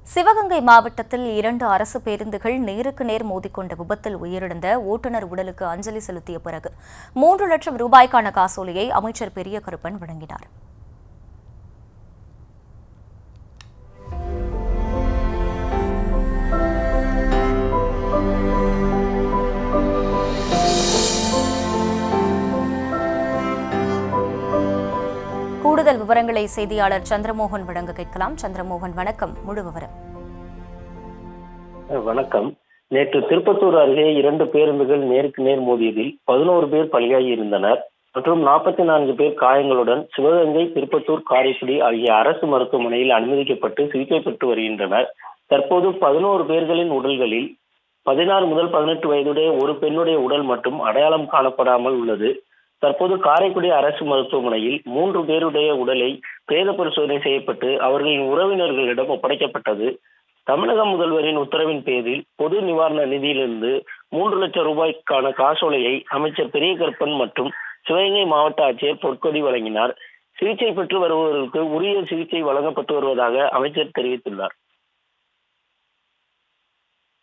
சிவகங்கை மாவட்டத்தில் 2 அரசு பேருந்துகள் நேருக்கு நேர் மோதிக்கொண்ட விபத்தில் உயிரிழந்த ஓட்டுநர் உடலுக்கு அஞ்சலி செலுத்திய பிறகு 3 லட்சம் ரூபாய்க்கான காசோலையை அமைச்சர் பெரிய கருப்பன் வழங்கினார். கூடுதல் விவரங்களை செய்தியாளர் சந்திரமோகன் வழங்க கேட்கலாம். சந்திரமோகன், வணக்கம். முழு விவரம். வணக்கம். நேற்று திருப்பத்தூர் அருகே 2 பேருந்துகள் நேருக்கு நேர் மோதியதில் 11 பேர் பலியாகி இருந்தனர் மற்றும் 44 பேர் காயங்களுடன் சிவகங்கை, திருப்பத்தூர், காரைக்குடி ஆகிய அரசு மருத்துவமனையில் அனுமதிக்கப்பட்டு சிகிச்சை பெற்று வருகின்றனர். தற்போது 11 பேர்களின் உடல்களில் 16 முதல் 18 வயதுடைய ஒரு பெண்ணுடைய உடல் மட்டும் அடையாளம் காணப்படாமல் உள்ளது. தற்போது காரைக்குடி அரசு மருத்துவமனையில் 3 பேருடைய உடலை பிரேத பரிசோதனை செய்யப்பட்டு அவர்களின் உறவினர்களிடம் ஒப்படைக்கப்பட்டது. தமிழக முதல்வரின் உத்தரவின் பேரில் பொது நிவாரண நிதியிலிருந்து 3 லட்சம் ரூபாய்க்கான காசோலையை அமைச்சர் பெரிய கருப்பன் மற்றும் சிவகங்கை மாவட்ட ஆட்சியர் பொற்கொடி வழங்கினார். சிகிச்சை பெற்று வருபவர்களுக்கு உரிய சிகிச்சை வழங்கப்பட்டு வருவதாக அமைச்சர் தெரிவித்துள்ளார்.